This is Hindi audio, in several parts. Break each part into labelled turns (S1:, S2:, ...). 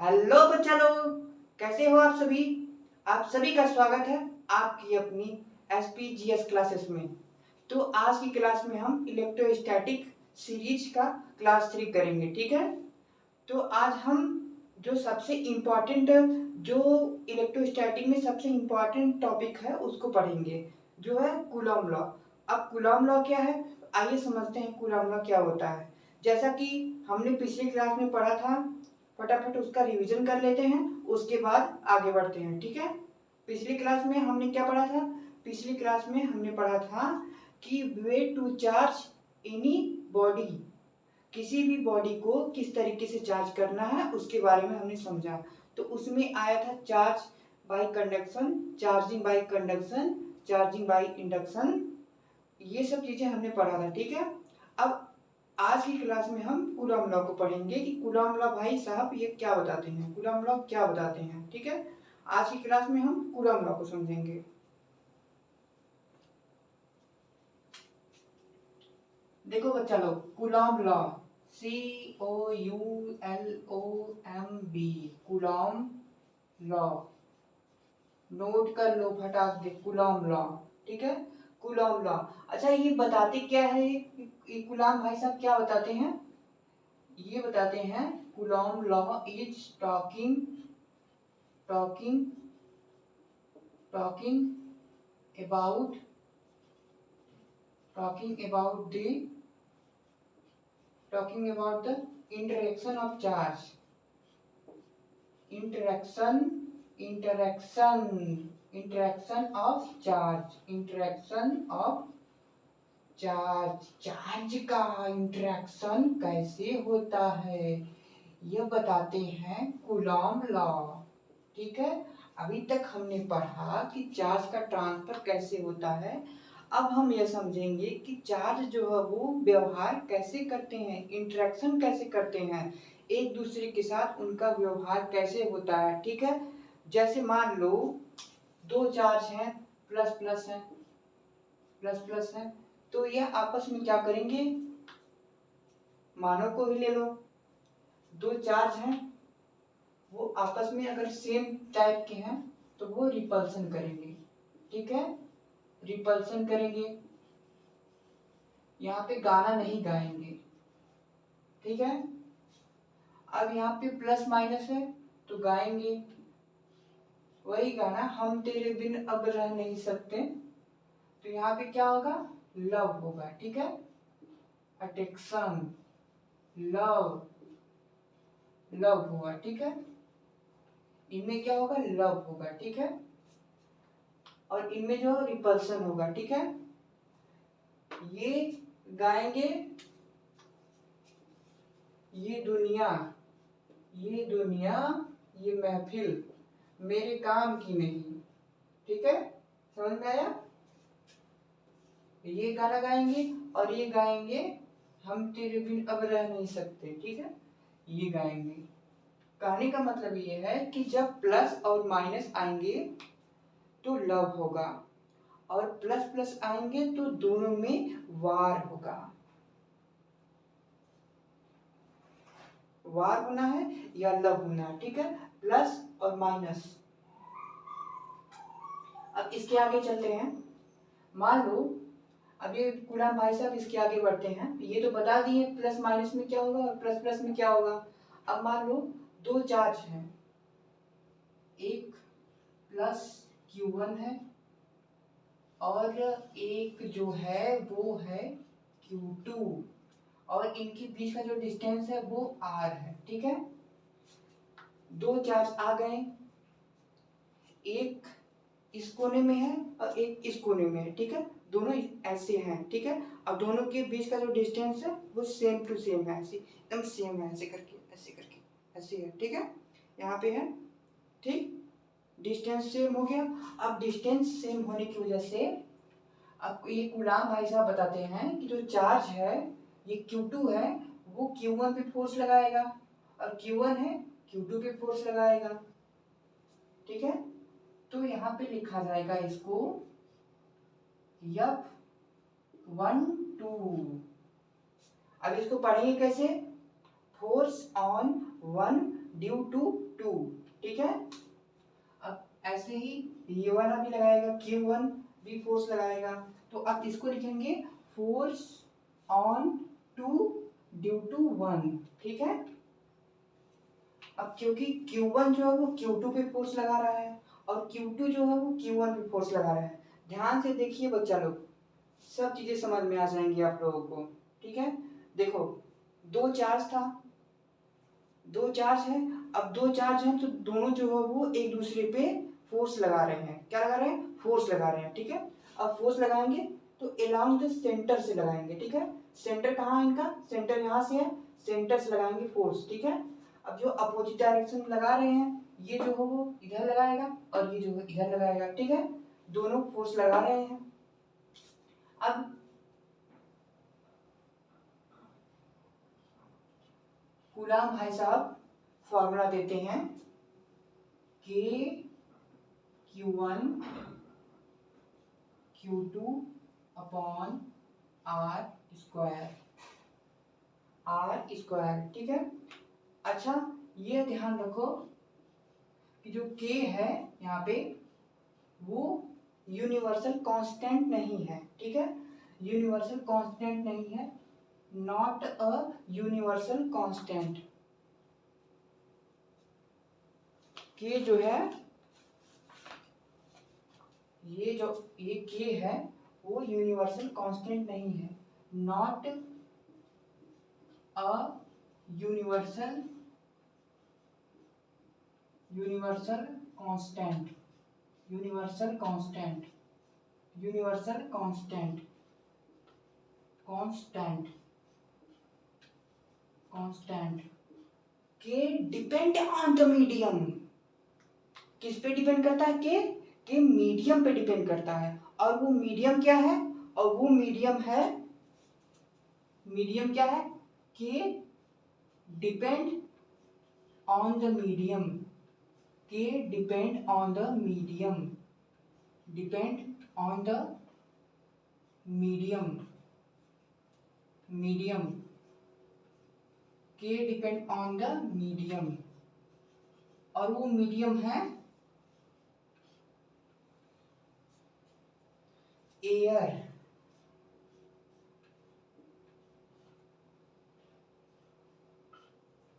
S1: हेलो बच्चा लोग, कैसे हो आप सभी। आप सभी का स्वागत है आपकी अपनी एसपीजीएस क्लासेस में। तो आज की क्लास में हम इलेक्ट्रोस्टैटिक सीरीज का क्लास 3 करेंगे, ठीक है। तो आज हम जो सबसे इम्पोर्टेंट जो इलेक्ट्रोस्टैटिक में सबसे इम्पोर्टेंट टॉपिक है उसको पढ़ेंगे, जो है कूलॉम लॉ। अब कूलॉम लॉ क्या है, आइए समझते हैं कूलॉम लॉ क्या होता है। जैसा कि हमने पिछली क्लास में पढ़ा था, फटाफट उसका रिवीजन कर लेते हैं, उसके बाद आगे बढ़ते हैं, ठीक है। पिछली क्लास में हमने क्या पढ़ा था, पिछली क्लास में हमने पढ़ा था कि way to charge any body, किसी भी बॉडी को किस तरीके से चार्ज करना है उसके बारे में हमने समझा। तो उसमें आया था charge by conduction, charging by conduction, charging by induction, ये सब चीजें हमने पढ़ा था, ठीक है। अब आज की क्लास में हम कूलॉम लॉ को पढ़ेंगे कि कूलॉम लॉ भाई साहब ये क्या बताते हैं, कूलॉम लॉ क्या बताते हैं, ठीक है। आज की क्लास में हम कूलॉम लॉ को समझेंगे। देखो बच्चा लोग, Coulomb law, COULOMB, Coulomb law, note कर लो फटाक से, कूलॉम लॉ, ठीक है। कूलॉम लॉ, अच्छा ये बताते क्या है, ये कूलॉम भाई साहब क्या बताते हैं, ये बताते हैं Coulomb law is talking talking talking about the talking about the interaction of charge, interaction of charge का इंटरेक्शन कैसे होता है यह बताते हैं कूलॉम लॉ, ठीक है। अभी तक हमने पढ़ा कि चार्ज का ट्रांसफर कैसे होता है। अब हम यह समझेंगे कि चार्ज जो है वो व्यवहार कैसे करते हैं, इंटरेक्शन कैसे करते हैं, एक दूसरे के साथ उनका व्यवहार कैसे होता है, ठीक है। जैसे मान लो दो चार्ज हैं, प्लस प्लस है, तो यह आपस में क्या करेंगे, मानों को ही ले लो, दो चार्ज हैं वो आपस में अगर सेम टाइप के हैं तो वो रिपल्सन करेंगे, ठीक है, रिपल्सन करेंगे। यहाँ पे गाना नहीं गाएंगे, ठीक है। अब यहाँ पे प्लस माइनस है तो गाएंगे वही गाना, हम तेरे बिन अब रह नहीं सकते, तो यहाँ पे क्या होगा, लव होगा, ठीक है। अट्रैक्शन, लव, लव होगा, ठीक है। इनमें क्या होगा, लव होगा, ठीक है। और इनमें जो रिपल्सन होगा, ठीक है। ये गाएंगे, ये दुनिया ये महफिल मेरे काम की नहीं, ठीक है, समझ में आया। ये गाना गाएंगे और ये गाएंगे हम तेरे बिन अब रह नहीं सकते, ठीक है, ये गाएंगे। कहने का मतलब ये है कि जब प्लस और माइनस आएंगे तो लव होगा, और प्लस प्लस आएंगे तो दोनों में वार होगा, वार होना है या लव होना है, ठीक है, प्लस और माइनस। अब इसके आगे चलते हैं, मान लो अब ये कूलॉम भाई साहब इसके आगे बढ़ते हैं, ये तो बता दिए प्लस माइनस में क्या होगा और प्लस प्लस में क्या होगा। अब मान लो दो चार्ज हैं, एक प्लस Q1 है और एक जो है वो है Q2, और इनके बीच का जो डिस्टेंस है वो R है, ठीक है। दो चार्ज आ गए, एक इस कोने में है और एक इस कोने में है, ठीक है, दोनों ऐसे हैं, ठीक है। अब दोनों के बीच का जो डिस्टेंस है वो सेम टू सेम है, ऐसे एकदम सेम है, ऐसे करके ऐसे है, ठीक है, यहाँ पे है, ठीक, डिस्टेंस सेम हो गया। अब डिस्टेंस सेम होने की वजह से आपको ये कूलॉम भाई साहब बताते हैं कि जो चार्ज है ये Q2 है वो Q1 पे फोर्स लगाएगा, और Q1 है Q2 पे फोर्स लगाएगा, ठीक है। तो यहाँ पे लिखा जाएगा इसको F12। अब इसको पढ़ेंगे कैसे, force on one due to two, ठीक है। अब ऐसे ही ये वाला भी लगाएगा, Q1 भी फोर्स लगाएगा, तो अब इसको लिखेंगे force on two due to 1, ठीक है। अब क्योंकि Q1 जो है वो Q2 पे फोर्स लगा रहा है और Q2 जो है वो Q1 पे फोर्स लगा रहा है। ध्यान से देखिए बच्चा लोग, सब चीजें समझ में आ जाएंगी आप लोगों को, ठीक है। देखो दो चार्ज था, दो चार्ज है, अब दो चार्ज हैं तो दोनों जो है वो एक दूसरे पे फोर्स लगा रहे हैं। क्या लगा रहे हैं? फोर्स लगा रहे हैं, ठीक है। अब फोर्स लगाएंगे तो अलोंग द सेंटर से लगाएंगे, ठीक है। सेंटर कहाँ है इनका? सेंटर यहाँ से है, सेंटर से लगाएंगे फोर्स, ठीक है। अब जो अपोजिट डायरेक्शन में लगा रहे हैं, ये जो है वो इधर लगाएगा और ये जो है इधर लगाएगा, ठीक है। दोनों फोर्स लगा रहे हैं। अब कूलाम भाई साहब फॉर्मूला देते हैं K Q1 Q2 upon R square, ठीक है। अच्छा ये ध्यान रखो कि जो K है यहाँ पे वो यूनिवर्सल कांस्टेंट नहीं है, ठीक है। यूनिवर्सल कांस्टेंट नहीं है, not a universal constant. K जो है ये K है वो यूनिवर्सल कांस्टेंट नहीं है, not a universal constant, constant. के डिपेंड ऑन द मीडियम। किस पे डिपेंड करता है? के मीडियम पे डिपेंड करता है। और वो मीडियम क्या है? और वो मीडियम क्या है? के डिपेंड ऑन द मीडियम, के डिपेंड ऑन द मीडियम, के डिपेंड ऑन द मीडियम, और वो मीडियम है एयर,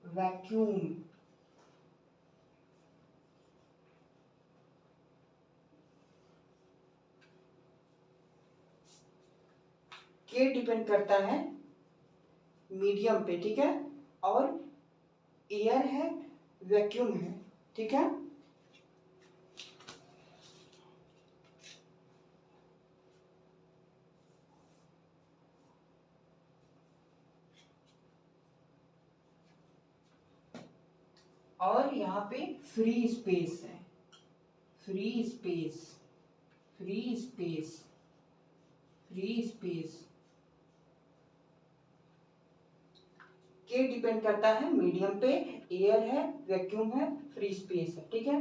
S1: वैक्यूम, के डिपेंड करता है मीडियम पे, ठीक है। और एयर है, वैक्यूम है, ठीक है। और यहाँ पे फ्री स्पेस है, फ्री स्पेस। के डिपेंड करता है मीडियम पे, एयर है, वैक्यूम है, फ्री स्पेस है, ठीक है।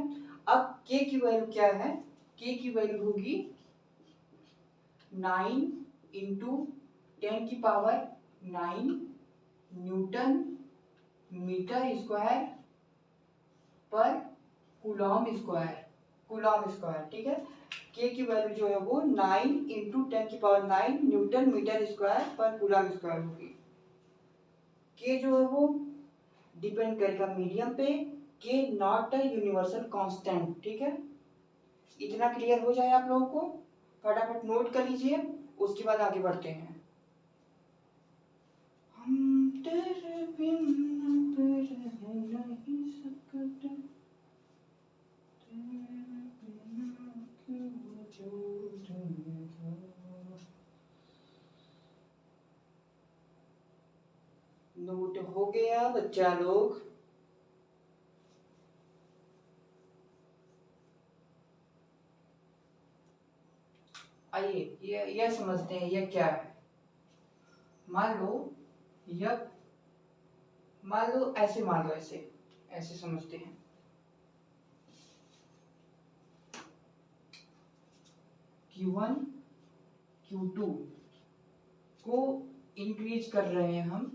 S1: अब के की वैल्यू क्या है? के की वैल्यू होगी 9 इंटू 10⁹ न्यूटन मीटर स्क्वायर पर कूलॉम स्क्वायर, ठीक है। के की वैल्यू जो है वो 9 इंटू 10⁹ न्यूटन मीटर स्क्वायर पर कूलॉम स्क्वायर होगी। के जो है वो डिपेंड करेगा मीडियम पे, के नॉट अ यूनिवर्सल कांस्टेंट, ठीक है। इतना क्लियर हो जाए आप लोगों को? फटाफट नोट कर लीजिए, उसके बाद आगे बढ़ते हैं। हम तेरे बिन अब रह नहीं सकते, तेरे बिना क्यों वजूद मेरा। नोट हो गया बच्चा लोग? आइए ये समझते हैं ये क्या है। मान लो ऐसे, मान लो ऐसे समझते हैं। Q1 Q2 को इंक्रीज कर रहे हैं हम,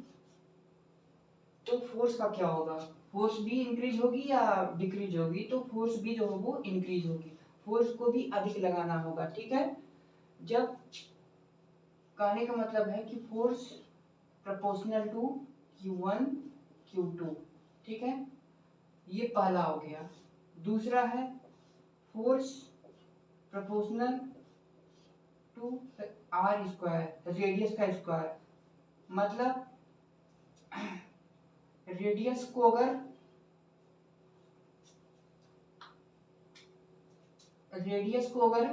S1: तो फोर्स का क्या होगा? फोर्स भी इंक्रीज होगी या डिक्रीज होगी, तो फोर्स भी जो है वो इंक्रीज होगी, फोर्स को भी अधिक लगाना होगा, ठीक है। जब कहने का मतलब है कि force proportional to Q1 Q2, ठीक है, ये पहला हो गया। दूसरा है force proportional to R square, radius का स्क्वायर, मतलब रेडियस को अगर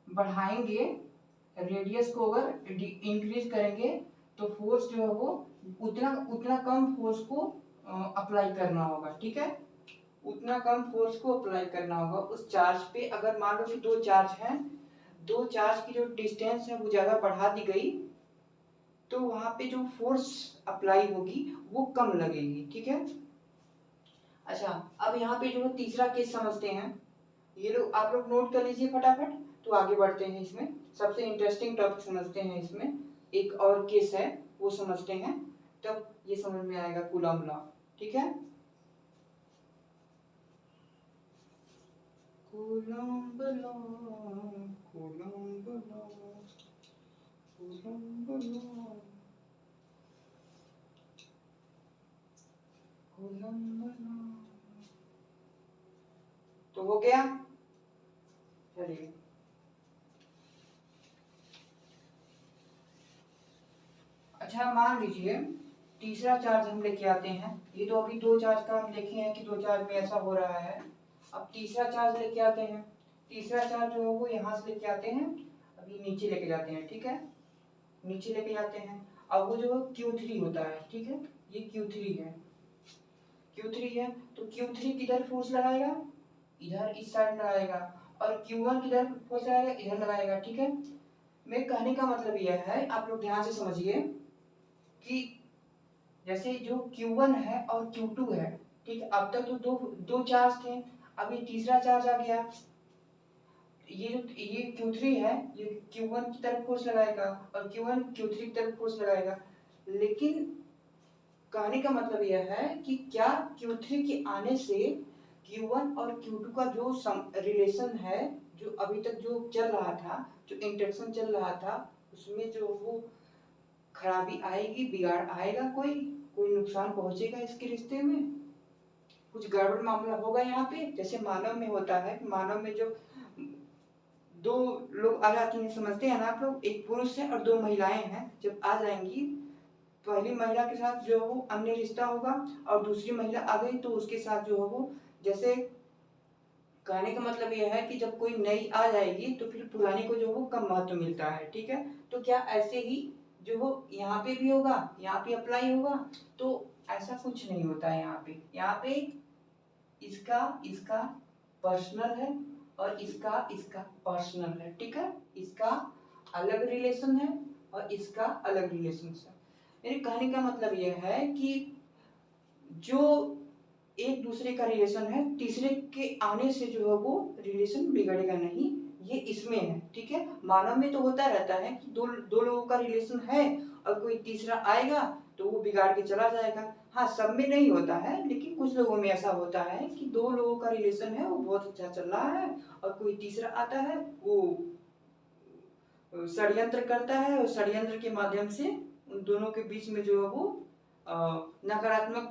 S1: बढ़ाएंगे, रेडियस को अगर इंक्रीज करेंगे तो फोर्स जो है वो उतना कम फोर्स को अप्लाई करना होगा, ठीक है, उतना कम फोर्स को अप्लाई करना होगा उस चार्ज पे। अगर मान लो कि दो चार्ज हैं, दो चार्ज की जो डिस्टेंस है वो ज़्यादा बढ़ा दी गई तो वहाँ पे जो फोर्स अप्लाई होगी वो कम लगेगी, ठीक है। अच्छा, अब यहाँ पे जो तीसरा केस समझते हैं, ये लोग आप लोग नोट कर लीजिए फटाफट, तो आगे बढ़ते हैं। इसमें सबसे इंटरेस्टिंग टॉपिक समझते हैं, इसमें एक और केस है वो समझते हैं, तब ये समझ में आएगा कूलॉम लॉ, ठीक है। Coulomb law, Coulomb law, Coulomb law, Coulomb law, तो हो गया। चलिए अच्छा, मान लीजिए तीसरा चार्ज हम लेके आते हैं, ये तो अभी दो चार्ज का हम देखे हैं कि दो चार्ज में ऐसा हो रहा है। अब तीसरा चार्ज लेके आते हैं, तीसरा चार्ज जो है वो यहाँ से लेके आते हैं, अभी नीचे लेके जाते हैं, ठीक है, नीचे लेके जाते हैं। अब वो जो Q3 होता है, ठीक है, ये Q3 है, Q3 है, तो Q3 किधर फोर्स लगाएगा, इधर इस साइड लगाएगा, और Q1 किधर फोर्स लगाएगा, इधर लगाएगा, ठीक है। मेरे कहने का मतलब यह है, आप लोग ध्यान से समझिए कि जैसे जो Q1 है और Q2 है, ठीक है, अब तक तो दो चार्ज थे, अभी तीसरा चार्ज आ गया, ये Q3 है, ये Q1 की तरफ फोर्स लगाएगा और Q1 Q3 की तरफ फोर्स लगाएगा। लेकिन कहने का मतलब यह है कि क्या Q3 के आने से Q1 और Q2 का जो रिलेशन है, जो अभी तक जो चल रहा था, जो इंटरेक्शन चल रहा था, उसमें जो वो खराबी आएगी, बिगाड़ आएगा, कोई नुकसान पहुंचेगा इसके रिश्ते में, कुछ गड़बड़ मामला होगा यहाँ पे। जैसे मानव में होता है, मानव में जो दो लोग आ जाती हैं, समझते हैं ना आप लोग, एक पुरुष है और दो महिलाएं हैं, जब आ जाएंगी, पहली महिला के साथ जो वो अन्य रिश्ता होगा और दूसरी महिला आ गई तो उसके साथ जो है वो, जैसे कहने का मतलब यह है कि जब कोई नई आ जाएगी तो फिर पुरानी को जो वो कम महत्व मिलता है, ठीक है। तो क्या ऐसे ही जो वो यहाँ पे भी होगा, यहाँ पे अप्लाई होगा, तो ऐसा कुछ नहीं होता है यहाँ पे इसका इसका पर्सनल है और इसका इसका पर्सनल है, ठीक है, इसका अलग रिलेशन है और इसका अलग रिलेशन है। मेरे कहने का मतलब यह है कि जो एक दूसरे का रिलेशन है, तीसरे के आने से जो है वो रिलेशन बिगड़ेगा नहीं, ये इसमें है, ठीक है। मानव में तो होता रहता है कि दो लोगों का रिलेशन है और कोई तीसरा आएगा तो वो बिगाड़ के चला जाएगा। हाँ, सब में नहीं होता है, लेकिन कुछ लोगों में ऐसा होता है कि दो लोगों का रिलेशन है वो बहुत अच्छा चल रहा है और कोई तीसरा आता है, वो षड्यंत्र करता है और षड्यंत्र के माध्यम से उन दोनों के बीच में जो है वो नकारात्मक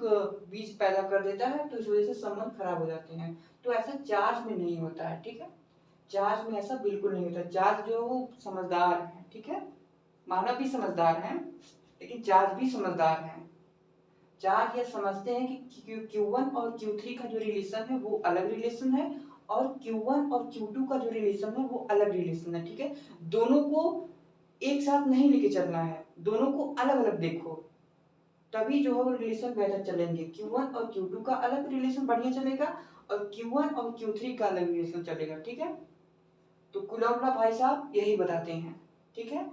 S1: बीज पैदा कर देता है, तो इस वजह से संबंध खराब हो जाते हैं। तो ऐसा चार्ज में नहीं होता है, ठीक है, चार्ज में ऐसा बिल्कुल नहीं होता। चार्ज जो है वो समझदार है, ठीक है, मानव भी समझदार है लेकिन चार्ज भी समझदार है। चार्ज ये समझते हैं कि Q1 और Q3 का जो रिलेशन है वो अलग रिलेशन है और Q1 और Q2 का जो रिलेशन है वो अलग रिलेशन है, ठीक है। दोनों को एक साथ नहीं लेके चलना है, दोनों को अलग अलग देखो, तभी जो है वो रिलेशन बेहतर चलेंगे। Q1 और Q2 का अलग रिलेशन बढ़िया चलेगा और Q1 और Q3 का अलग रिलेशन चलेगा, ठीक है। तो कूलॉम लॉ भाई साहब यही बताते हैं, ठीक है।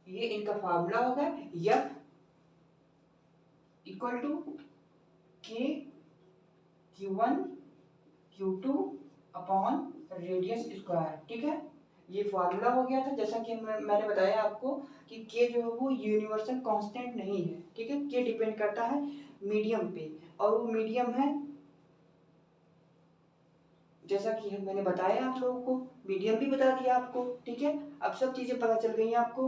S1: ये इनका फार्मूला होगा, F equal to K Q1 Q2 upon radius square, ठीक है। ये फार्मूला हो गया था, जैसा कि मैंने बताया आपको कि के जो है वो यूनिवर्सल कांस्टेंट नहीं है, ठीक है। के डिपेंड करता है मीडियम पे, और वो मीडियम है जैसा कि मैंने बताया आप लोगों को, मीडियम भी बता दिया आपको, ठीक है। अब सब चीजें पता चल गई आपको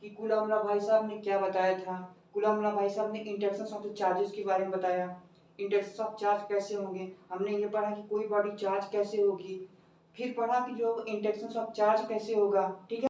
S1: कि कूलम्ब लॉ भाई साहब ने क्या बताया था। कूलम्ब लॉ भाई साहब ने इंटरेक्शन ऑफ द चार्जेस के बारे में बताया, इंटरेक्शन ऑफ चार्ज कैसे होंगे। हमने ये पढ़ा कि कोई बॉडी चार्ज कैसे होगी, फिर पढ़ा कि जो इंटरेक्शन ऑफ चार्ज कैसे होगा, ठीक है।